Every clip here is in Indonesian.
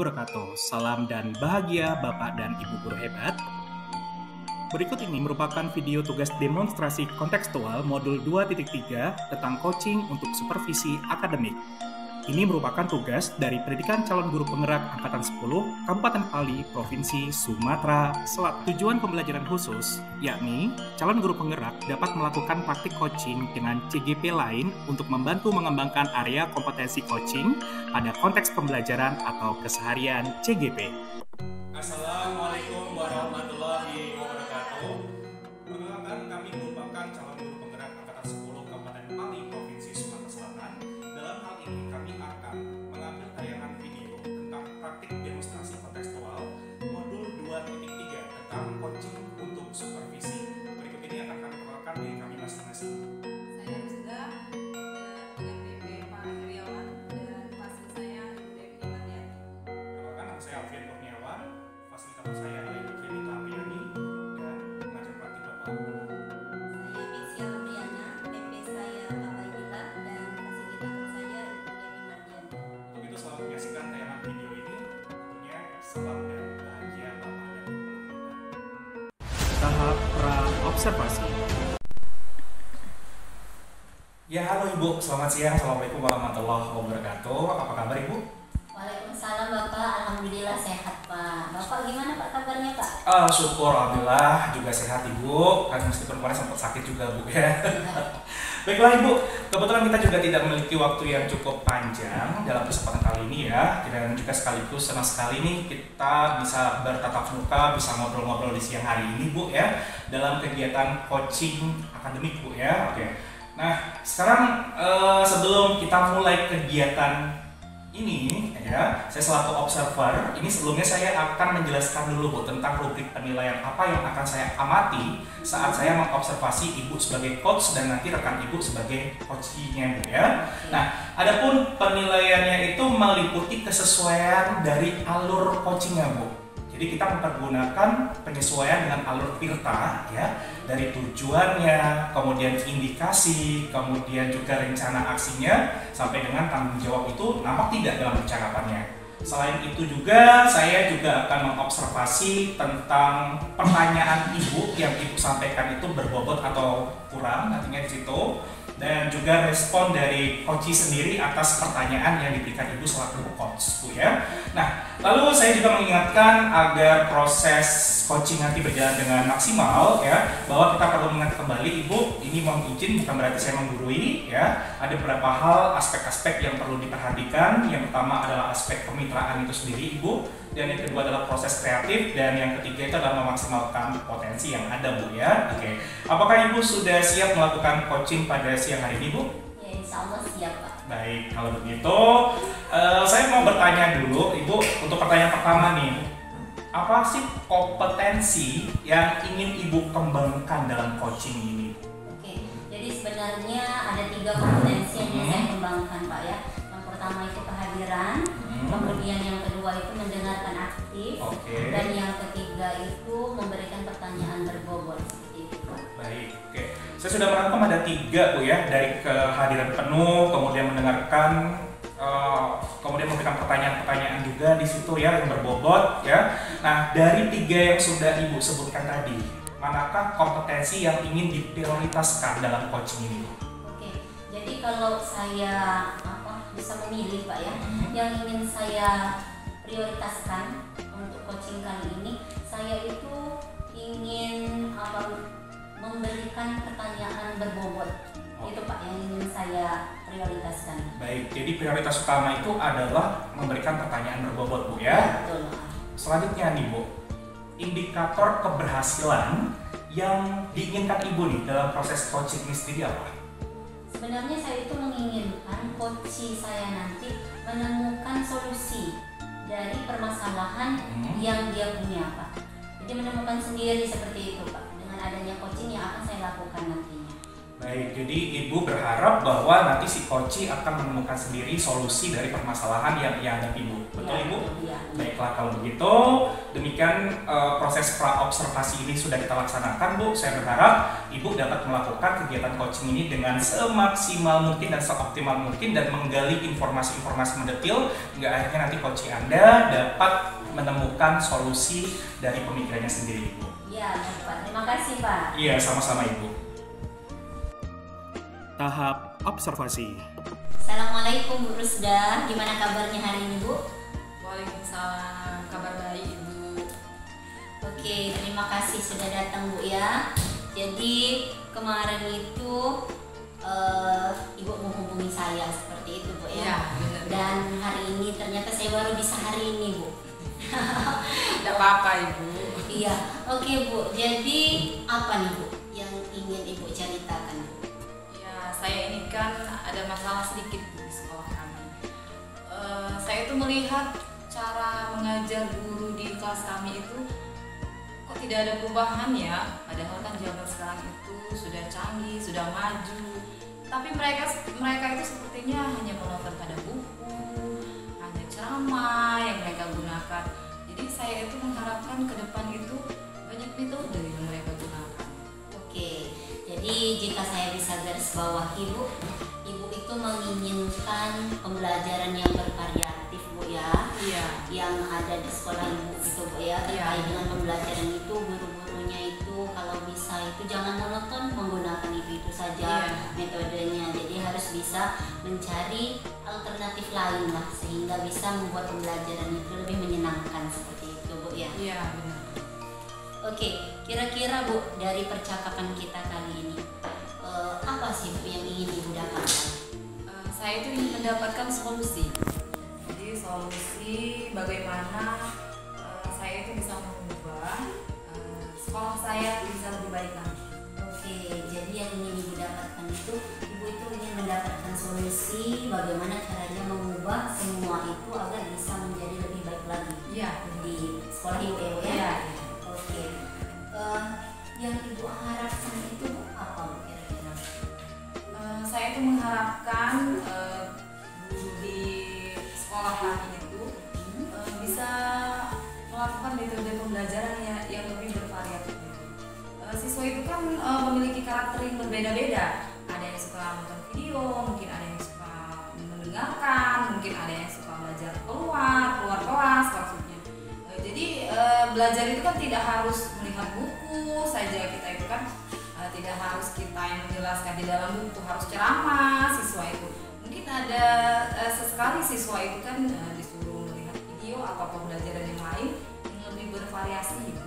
wabarakatuh. Salam dan bahagia Bapak dan Ibu guru hebat. Berikut ini merupakan video tugas demonstrasi kontekstual modul 2.3 tentang coaching untuk supervisi akademik. Ini merupakan tugas dari Pendidikan Calon Guru Penggerak Angkatan 10, Kabupaten Pali, Provinsi Sumatera Selatan. Tujuan pembelajaran khusus, yakni calon guru penggerak dapat melakukan praktik coaching dengan CGP lain untuk membantu mengembangkan area kompetensi coaching pada konteks pembelajaran atau keseharian CGP. Assalamualaikum warahmatullahi wabarakatuh. Perkenalkan, kami merupakan calon guru penggerak Angkatan 10, Kabupaten Pali, Provinsi Sumatera Selatan. Dalam hal ini kami akan mengambil tayangan video tentang praktik demonstrasi kontekstual modul 2.3 tentang coaching untuk supervisi. Berikut ini akan kami perkenalkan diri kami masing-masing. Saya Rizda dengan PP Pak Iriawan dan fasil saya Ibu Devi Mardiani. Perkenalkan, nama saya Alfian Kurniawan, fasilitator saya adalah Ibu Krenita Apriani dan pengajar praktik Bapak Guru. Saya Mesia Briana, PP saya Pak Waidila dan fasilitator saya Ibu Devi Mardiani. Untuk itu selamat menyaksikan tayangan video ini. Tentunya salam dan bahagia Bapak dan Ibu. Tahap pra-observasi. Ya, halo Ibu, selamat siang. Assalamualaikum warahmatullahi wabarakatuh. Apa kabar Ibu? Waalaikumsalam Bapak, Alhamdulillah sehat Pak. Bapak gimana Pak kabarnya Pak? Syukur Alhamdulillah juga sehat Ibu. Kan meskipun kemarin sempat sakit juga Bu ya. Baiklah Ibu, kebetulan kita juga tidak memiliki waktu yang cukup panjang dalam kesempatan kali ini ya. Dan juga sekaligus senang sekali nih kita bisa bertatap muka, bisa ngobrol-ngobrol di siang hari ini Bu ya, dalam kegiatan coaching akademik Bu ya. Oke. Nah, sekarang sebelum kita mulai kegiatan ini ya, saya selaku observer, ini sebelumnya saya akan menjelaskan dulu Bu tentang rubrik penilaian apa yang akan saya amati saat saya mengobservasi Ibu sebagai coach dan nanti rekan Ibu sebagai coachnya Bu ya. Nah, adapun penilaiannya itu meliputi kesesuaian dari alur coachingnya Bu. Jadi kita mempergunakan penyesuaian dengan alur PIRTA ya, dari tujuannya, kemudian indikasi, kemudian juga rencana aksinya, sampai dengan tanggung jawab itu nampak tidak dalam percakapannya. Selain itu juga saya juga akan mengobservasi tentang pertanyaan Ibu yang Ibu sampaikan itu berbobot atau kurang nantinya di situ, dan juga respon dari coach sendiri atas pertanyaan yang diberikan Ibu selaku coach Bu ya. Nah, lalu saya juga mengingatkan agar proses coaching nanti berjalan dengan maksimal ya, bahwa kita perlu mengingat kembali Ibu, ini mohon izin bukan berarti saya menggurui ya. Ada beberapa hal, aspek-aspek yang perlu diperhatikan. Yang pertama adalah aspek kemitraan itu sendiri Ibu, dan yang kedua adalah proses kreatif, dan yang ketiga itu adalah memaksimalkan potensi yang ada Bu ya. Oke. Apakah Ibu sudah siap melakukan coaching pada siang hari ini Bu? Ya insya Allah siap Pak. Baik, kalau begitu saya mau bertanya dulu Ibu untuk pertanyaan pertama nih. Apa sih kompetensi yang ingin Ibu kembangkan dalam coaching ini? Oke, jadi sebenarnya ada 3 kompetensi yang ingin saya kembangkan Pak ya. Yang pertama itu kehadiran, kemudian yang kedua itu mendengarkan aktif, dan yang ketiga itu memberikan pertanyaan berbobot seperti itu Pak. Baik, oke. Saya sudah merangkum ada 3 Bu ya, dari kehadiran penuh, kemudian mendengarkan, kemudian memberikan pertanyaan-pertanyaan juga di situ ya yang berbobot ya. Nah, dari 3 yang sudah Ibu sebutkan tadi, manakah kompetensi yang ingin diprioritaskan dalam coaching ini? Oke, jadi kalau saya bisa memilih Pak ya, yang ingin saya prioritaskan untuk coaching kali ini, saya itu ingin memberikan pertanyaan berbobot. Itu Pak yang ingin saya prioritaskan. Baik, jadi prioritas utama itu adalah memberikan pertanyaan berbobot Bu ya. Betul. Selanjutnya nih Bu, indikator keberhasilan yang diinginkan Ibu nih dalam proses coaching ini sendiri apa? Sebenarnya saya itu menginginkan coach saya nanti menemukan solusi dari permasalahan yang dia punya Pak. Jadi menemukan sendiri seperti itu Pak, dengan adanya coaching yang akan saya lakukan nantinya. Baik, jadi Ibu berharap bahwa nanti si Koci akan menemukan sendiri solusi dari permasalahan yang ia hadapi, Bu. Betul, Ya, Ibu? iya. Baiklah, kalau begitu, demikian proses pra-observasi ini sudah kita laksanakan, Bu. Saya berharap Ibu dapat melakukan kegiatan coaching ini dengan semaksimal mungkin dan seoptimal mungkin dan menggali informasi-informasi mendetil, hingga akhirnya nanti Koci Anda dapat menemukan solusi dari pemikirannya sendiri, Ibu. Iya, baik, Pak. Terima kasih, Pak. Iya, sama-sama, Ibu. Tahap observasi. Assalamualaikum Bu Rusda, gimana kabarnya hari ini Bu? Waalaikumsalam, kabar baik Ibu. Oke, terima kasih sudah datang Bu ya. Jadi kemarin itu Ibu menghubungi saya seperti itu Bu ya. Iya, benar. Dan hari ini ternyata saya baru bisa hari ini Bu. Tidak apa-apa Ibu. Iya, oke Bu. Jadi apa nih Bu yang ingin Ibu ceritakan Bu? Ya, saya ini kan ada masalah sedikit Bu di sekolah kami. Saya itu melihat cara mengajar guru di kelas kami itu kok tidak ada perubahan ya. Padahal kan zaman sekarang itu sudah canggih, sudah maju. Tapi mereka itu sepertinya hanya menonton pada buku, hanya ceramah yang mereka gunakan. Jadi saya itu mengharapkan ke depan itu banyak metode yang mereka gunakan. Oke, jadi jika saya bisa garis bawahi Bu, Ibu itu menginginkan pembelajaran yang bervariatif Bu ya, Iya. yang ada di sekolah Ibu gitu Bu ya, terkait dengan pembelajaran itu guru-gurunya itu kalau bisa itu jangan monoton menggunakan itu saja metodenya, jadi harus bisa mencari alternatif lain lah sehingga bisa membuat pembelajaran itu lebih menyenangkan seperti itu Bu ya. Iya, benar. Oke, kira-kira Bu dari percakapan kita kali ini apa sih Bu yang ingin Ibu dapatkan? Saya itu ingin mendapatkan solusi. Jadi solusi bagaimana saya itu bisa mengubah sekolah saya bisa lebih baik lagi. Oke, jadi yang ingin Ibu dapatkan itu Ibu itu ingin mendapatkan solusi bagaimana caranya mengubah semua itu agar bisa menjadi lebih baik lagi Iya, di sekolah Ibu ya Bu ya? Iya. Oke, yang Ibu harapkan itu Bu, apa Bu kira-kira? Saya itu mengharapkan guru di sekolah kami itu bisa melakukan metode pembelajaran yang lebih bervariatif. Siswa itu kan memiliki karakter yang berbeda-beda. Ada yang suka nonton video, mungkin ada yang suka mendengarkan, mungkin ada yang suka belajar keluar kelas maksudnya. Jadi belajar itu kan tidak harus melihat buku saja, kita itu kan tidak harus kita yang menjelaskan di dalam buku, harus ceramah siswa itu. Mungkin ada sesekali siswa itu kan disuruh melihat video atau pembelajaran yang lain yang lebih bervariasi gitu.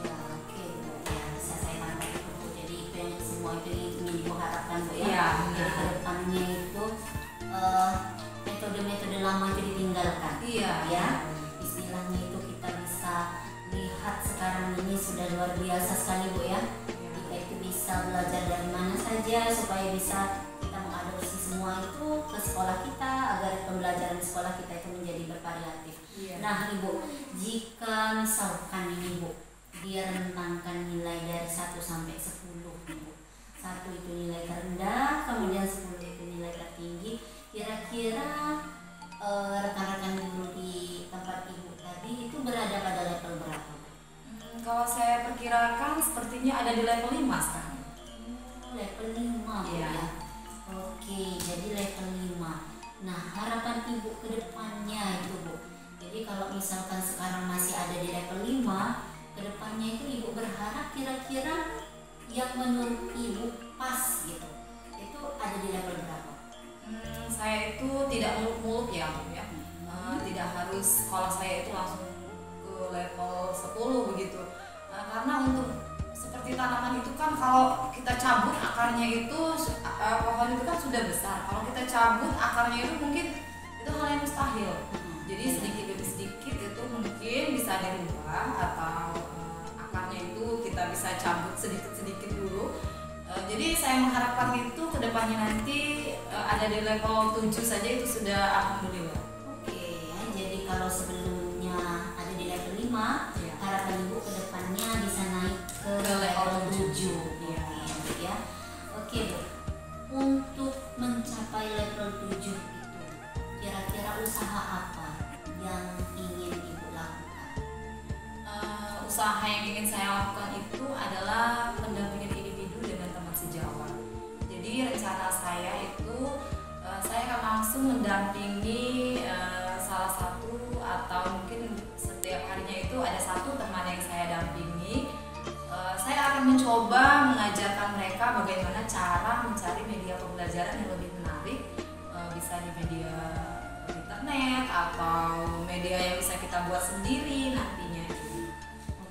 Ya, oke Bu, ya bisa saya tangkap itu Bu. Jadi itu yang semua itu ingin Ibu harapkan Bu ya. Iya, Jadi benar. kedepannya itu metode-metode lama itu ditinggalkan. Iya, Ya, istilahnya itu kita bisa lihat sekarang ini sudah luar biasa sekali Bu ya. Kita itu bisa belajar dari mana saja supaya bisa kita mengadopsi semua itu ke sekolah kita agar pembelajaran di sekolah kita itu menjadi bervariatif. Iya. Nah Ibu, jika misalkan ini Bu, dia rentangkan nilai dari 1 sampai 10 Ibu. 1 itu nilai terendah, kemudian 10 itu nilai tertinggi. Kira-kira rekan-rekan guru di tempat Ibu tadi itu berada pada level berapa? Kalau saya perkirakan sepertinya ada di level 5 sekarang. Level 5 Bu Iya. ya. Oke, jadi level 5. Nah, harapan Ibu ke depannya itu Bu. Jadi kalau misalkan sekarang masih ada di level 5, ke depannya itu Ibu berharap kira-kira yang menurut Ibu pas gitu. Itu ada di level berapa? Saya itu tidak muluk-muluk ya Bu ya. Tidak harus sekolah saya itu langsung ke level 10 begitu. Karena untuk seperti tanaman itu kan kalau kita cabut akarnya itu pohon itu kan sudah besar. Kalau kita cabut akarnya itu mungkin itu hal yang mustahil. Jadi sedikit demi sedikit itu mungkin bisa dirubah atau akarnya itu kita bisa cabut sedikit-sedikit dulu. Jadi saya mengharapkan itu kedepannya nanti ada di level 7 saja itu sudah alhamdulillah. Oke, jadi kalau sebelumnya ada di level 5, Iya. harapan Ibu ke depannya bisa naik ke Ke level level 7. 7. Iya. Oke, ya. Oke Bu, usaha yang ingin saya lakukan itu adalah pendampingan individu dengan teman sejawat. Jadi rencana saya itu saya akan langsung mendampingi salah satu atau mungkin setiap harinya itu ada satu teman yang saya dampingi. Saya akan mencoba mengajarkan mereka bagaimana cara mencari media pembelajaran yang lebih menarik, bisa di media internet atau media yang bisa kita buat sendiri nantinya.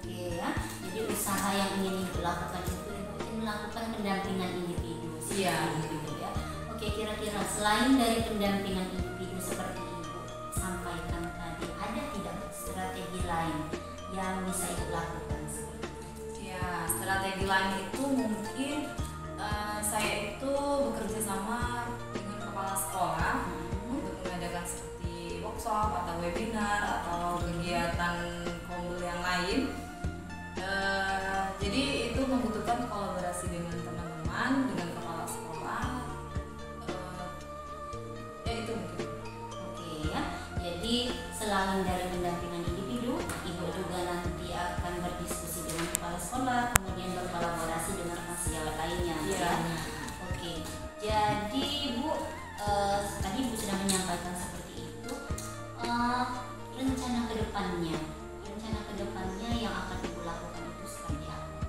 Oke ya, jadi usaha yang ingin Ibu lakukan itu Ibu melakukan pendampingan individu. Iya. Individu ya. Oke, kira-kira selain dari pendampingan individu seperti Ibu sampaikan tadi, ada tidak strategi lain yang bisa Ibu lakukan? Ya, strategi lain itu mungkin saya itu bekerja sama dengan kepala sekolah untuk mengadakan seperti workshop atau webinar atau kegiatan kumpul yang lain. Jadi itu membutuhkan kolaborasi dengan teman-teman, dengan kepala sekolah. Ya itu mungkin. Oke ya, jadi selain dari pendampingan individu, Ibu juga nanti akan berdiskusi dengan kepala sekolah, kemudian berkolaborasi dengan sejawat lainnya. Iya. Ya. Oke, jadi Ibu tadi Ibu sudah menyampaikan seperti itu. Rencana kedepannya yang akan Ibu lakukan itu seperti apa?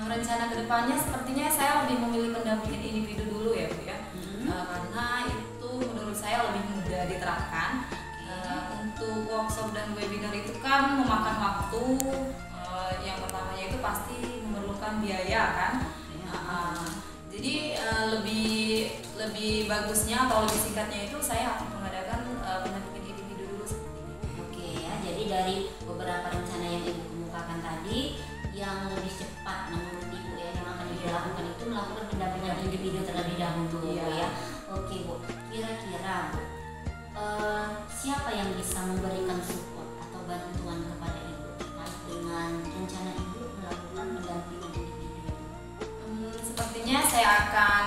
Rencana kedepannya sepertinya saya lebih memilih pendampingan individu dulu ya Bu ya. Karena itu menurut saya lebih mudah diterapkan. Untuk workshop dan webinar itu kan memakan waktu. Yang pertamanya itu pasti memerlukan biaya kan. Jadi lebih bagusnya atau lebih singkatnya itu saya akan mengadakan pendampingan individu dulu seperti ini. Oke ya, jadi dari beberapa rencana yang Ibu kemukakan tadi, yang lebih cepat menurut Ibu ya yang akan dilakukan itu melakukan pendampingan individu terlebih dahulu. Iya. Ya. Oke Bu, kira-kira Bu, siapa yang bisa memberikan support atau bantuan kepada Ibu terkait dengan rencana Ibu melakukan pendampingan individu? Sepertinya saya akan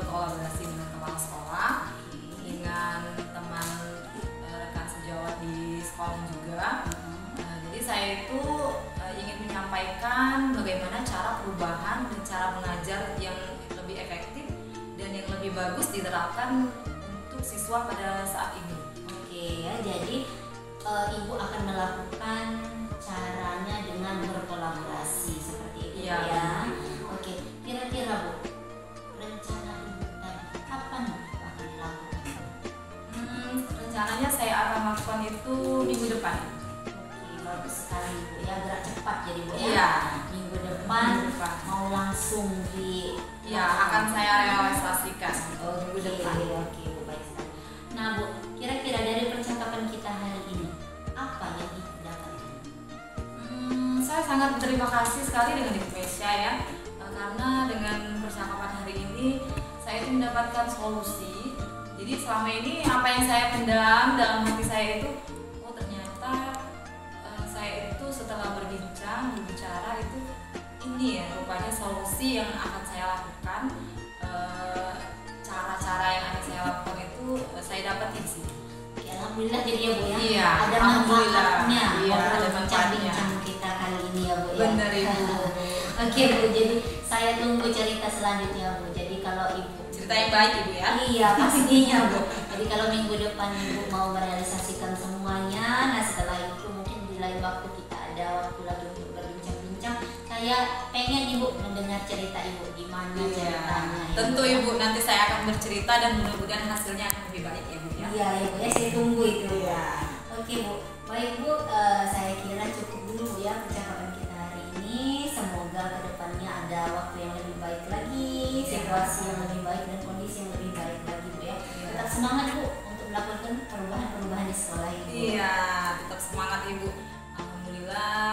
berkolaborasi dengan kepala sekolah, dengan teman rekan sejawat di sekolah juga. Jadi saya itu ingin menyampaikan bagaimana cara perubahan dan cara mengajar yang lebih efektif dan yang lebih bagus diterapkan untuk siswa pada saat ini. Oke ya, jadi Ibu akan melakukan caranya dengan berkolaborasi seperti itu Iya. ya. Oke, kira-kira Bu, rencana Ibu tadi kapan Ibu akan dilakukan? Rencananya saya akan lakukan itu minggu depan. Oke, bagus sekali Bu ya, gerak cepat jadi Bu ya. Iya. Minggu depan Minggu depan. mau langsung di Ya, akan saya realisasikan minggu Oke, depan. oke Bu, baik sekali. Nah Bu, kira-kira dari percakapan kita hari ini apa yang Ibu dapatkan? Saya sangat berterima kasih sekali dengan Ibu Mesya ya, karena dengan percakapan hari ini saya itu mendapatkan solusi. Jadi selama ini apa yang saya pendam dalam hati saya itu, oh ternyata saya itu setelah berbicara itu ini ya rupanya solusi yang akan saya lakukan. Cara-cara yang akan saya lakukan itu saya dapetin sih. Oke, alhamdulillah jadi ya Bu ya. Iya, Ada alhamdulillah. manfaatnya. Iya, ada Ngobrol manfaatnya. bincang kita kali ini ya Bu ya. Bener Ibu. Oke Bu, jadi saya tunggu cerita selanjutnya Bu. Jadi kalau Ibu Cerita yang baik Ibu ya. Iya pastinya Bu. Jadi kalau minggu depan Ibu mau merealisasikan semuanya, nah setelah itu mungkin di lain waktu kita ada waktu lagi untuk berbincang-bincang. Saya pengen Ibu mendengar cerita Ibu gimana ceritanya. Ya, Tentu Bu. Ibu, nanti saya akan bercerita dan mudah-mudahan hasilnya akan lebih baik ya Bu ya. Iya ya Bu ya, saya tunggu itu. Iya. Oke Bu, baik Bu, saya kira cukup dulu Bu ya percakapan kita hari ini. Semoga kedepannya ada waktu yang lebih baik lagi, situasi yang lebih baik dan kondisi yang lebih baik lagi Bu ya. Tetap semangat Bu untuk melakukan perubahan-perubahan di sekolah ini. Iya, tetap semangat Ibu. Alhamdulillah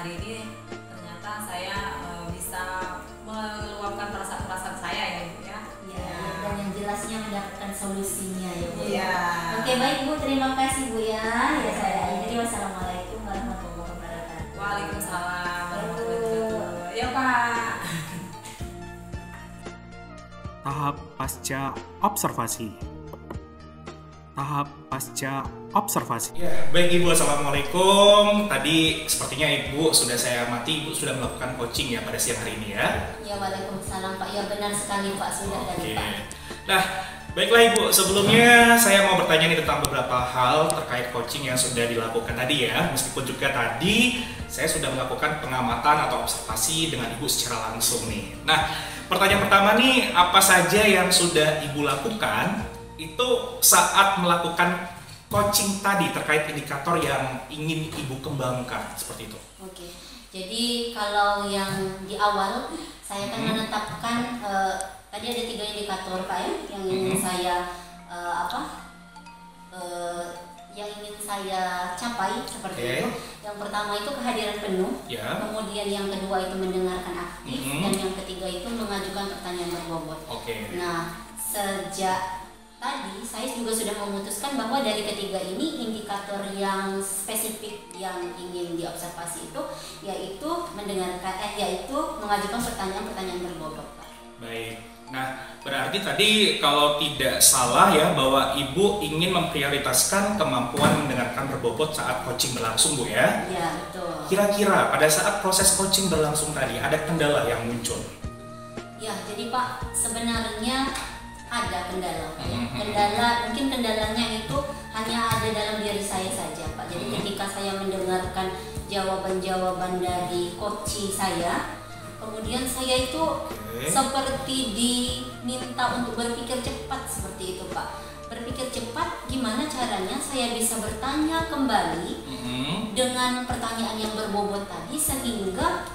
hari ini ternyata saya bisa meluapkan perasaan-perasaan saya ya Ibu ya. Iya, dan yang jelasnya mendapatkan solusinya ya Bu. Iya. Oke baik Bu, terima kasih Bu ya. Ya saya akhiri, wassalamualaikum warahmatullahi wabarakatuh. Waalaikumsalam warahmatullahi wabarakatuh. Ya Pak. Tahap pasca observasi. Tahap pasca observasi. Ya, baik Ibu, Assalamualaikum. Tadi sepertinya Ibu sudah saya amati, Ibu sudah melakukan coaching ya pada siang hari ini ya. Ya, waalaikumsalam Pak. Ya benar sekali Pak, sudah tadi Pak. Nah, baiklah Ibu, sebelumnya saya mau bertanya nih tentang beberapa hal terkait coaching yang sudah dilakukan tadi ya. Meskipun juga tadi saya sudah melakukan pengamatan atau observasi dengan Ibu secara langsung nih. Nah, pertanyaan pertama nih, apa saja yang sudah Ibu lakukan itu saat melakukan coaching tadi terkait indikator yang ingin Ibu kembangkan seperti itu? Oke, jadi kalau yang di awal saya akan menetapkan tadi ada 3 indikator Pak ya yang ingin saya yang ingin saya capai seperti itu. Yang pertama itu kehadiran penuh, kemudian yang kedua itu mendengarkan aktif, dan yang ketiga itu mengajukan pertanyaan berbobot. Nah, sejak tadi saya juga sudah memutuskan bahwa dari ketiga ini indikator yang spesifik yang ingin diobservasi itu yaitu mengajukan pertanyaan-pertanyaan berbobot Pak. Baik. Nah, berarti tadi kalau tidak salah ya bahwa Ibu ingin memprioritaskan kemampuan mendengarkan berbobot saat coaching berlangsung Bu ya? Iya, betul. Kira-kira pada saat proses coaching berlangsung tadi ada kendala yang muncul? Ya, jadi Pak sebenarnya ada kendala Pak ya. Mungkin kendalanya itu hanya ada dalam diri saya saja Pak. Jadi ketika saya mendengarkan jawaban-jawaban dari coach saya, kemudian saya itu seperti diminta untuk berpikir cepat seperti itu Pak. Berpikir cepat gimana caranya saya bisa bertanya kembali dengan pertanyaan yang berbobot tadi sehingga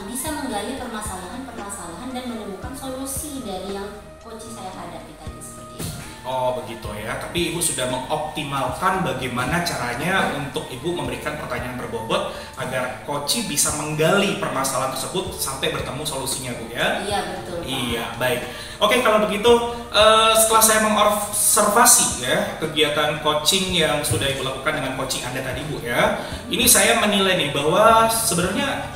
bisa menggali permasalahan dan menemukan solusi dari yang coach saya hadapi tadi seperti itu. Oh begitu ya, tapi Ibu sudah mengoptimalkan bagaimana caranya untuk Ibu memberikan pertanyaan berbobot agar coach bisa menggali permasalahan tersebut sampai bertemu solusinya Bu ya? Iya betul Pak. Iya, baik. Oke, kalau begitu setelah saya mengobservasi ya kegiatan coaching yang sudah Ibu lakukan dengan coaching Anda tadi Bu ya, ini saya menilai nih bahwa sebenarnya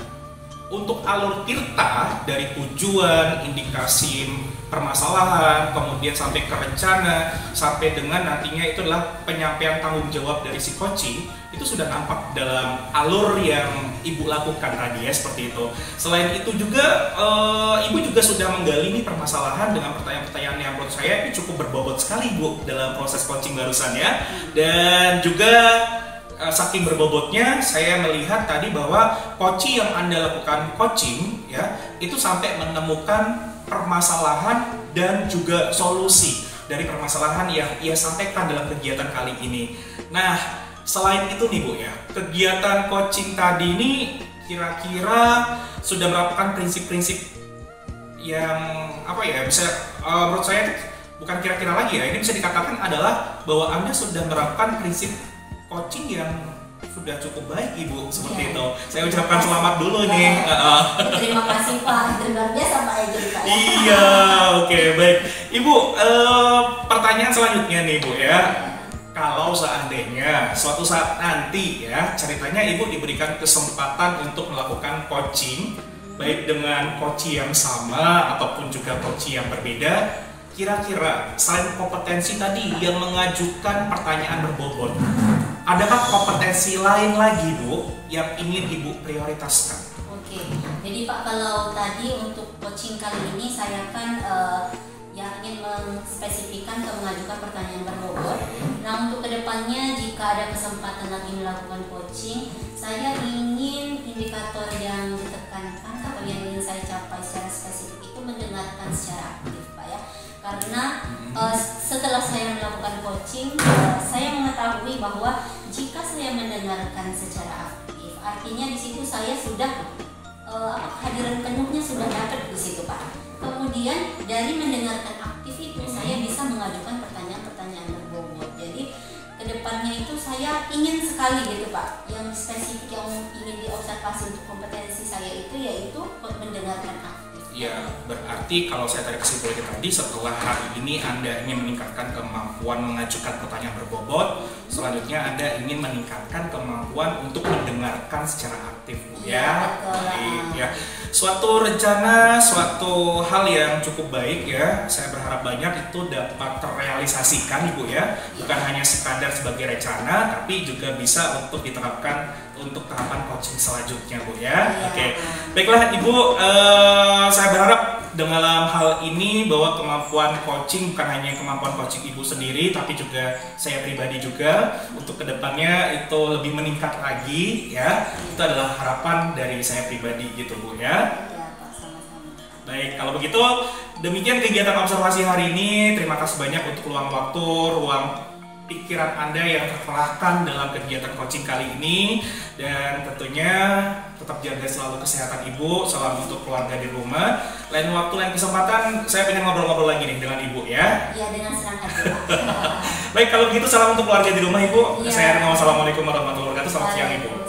untuk alur tirta dari tujuan, indikasi permasalahan, kemudian sampai ke rencana, sampai dengan nantinya itu adalah penyampaian tanggung jawab dari si coaching, itu sudah nampak dalam alur yang Ibu lakukan tadi ya, seperti itu. Selain itu juga Ibu juga sudah menggali nih permasalahan dengan pertanyaan-pertanyaan yang menurut saya ini cukup berbobot sekali Bu dalam proses coaching barusan ya. Dan juga saking berbobotnya saya melihat tadi bahwa coaching yang Anda lakukan coaching ya itu sampai menemukan permasalahan dan juga solusi dari permasalahan yang ia sampaikan dalam kegiatan kali ini. Nah, selain itu nih Bu ya, kegiatan coaching tadi ini kira-kira sudah merupakan prinsip-prinsip yang apa ya, bisa menurut saya bukan kira-kira lagi ya, ini bisa dikatakan adalah bahwa Anda sudah menerapkan prinsip coaching yang sudah cukup baik Ibu seperti itu. Saya ucapkan selamat dulu nih. Terima kasih Pak, luar biasa Pak Ejun Pak. Iya, oke, baik. Ibu, pertanyaan selanjutnya nih Bu ya. Kalau seandainya suatu saat nanti ya ceritanya Ibu diberikan kesempatan untuk melakukan coaching baik dengan coach yang sama ataupun juga coach yang berbeda, kira-kira selain kompetensi tadi yang mengajukan pertanyaan berbobot, adakah kompetensi lain lagi Bu yang ingin Ibu prioritaskan? Oke, jadi Pak kalau tadi untuk coaching kali ini saya kan ingin menspesifikkan atau mengajukan pertanyaan berbobot. Nah untuk kedepannya jika ada kesempatan lagi melakukan coaching, saya ingin indikator yang ditekankan atau yang ingin saya capai secara spesifik itu mendengarkan secara aktif Pak ya. Karena setelah saya melakukan coaching, saya mengetahui bahwa jika saya mendengarkan secara aktif, artinya di situ saya sudah kehadiran penuhnya sudah dapat di situ Pak. Kemudian dari mendengarkan aktif itu saya bisa mengajukan pertanyaan-pertanyaan berbobot. Jadi kedepannya itu saya ingin sekali gitu Pak, yang spesifik yang ingin diobservasi untuk kompetensi saya itu yaitu mendengarkan aktif. Ya, berarti kalau saya tarik kesimpulannya tadi, setelah hari ini Anda ingin meningkatkan kemampuan mengajukan pertanyaan berbobot, selanjutnya Anda ingin meningkatkan kemampuan untuk mendengarkan secara aktif, Bu ya. Baik ya. Suatu rencana, suatu hal yang cukup baik ya. Saya berharap banyak itu dapat terrealisasikan, Ibu ya. Bukan hanya sekadar sebagai rencana, tapi juga bisa untuk diterapkan untuk tahapan coaching selanjutnya, Bu ya. Oke. Baiklah Ibu, saya berharap dalam hal ini bahwa kemampuan coaching bukan hanya kemampuan coaching Ibu sendiri, tapi juga saya pribadi juga untuk kedepannya itu lebih meningkat lagi ya. Itu adalah harapan dari saya pribadi gitu, Bu ya. Baik, kalau begitu demikian kegiatan observasi hari ini. Terima kasih banyak untuk ruang waktu, ruang pikiran Anda yang terkerahkan dalam kegiatan coaching kali ini, dan tentunya tetap jaga selalu kesehatan Ibu. Salam untuk keluarga di rumah. Lain waktu, lain kesempatan saya pengen ngobrol-ngobrol lagi nih dengan Ibu ya. Iya, dengan senang hati, Pak. Baik, kalau begitu salam untuk keluarga di rumah Ibu. Ya. Saya Wassalamualaikum warahmatullahi wabarakatuh. Selamat siang Ibu.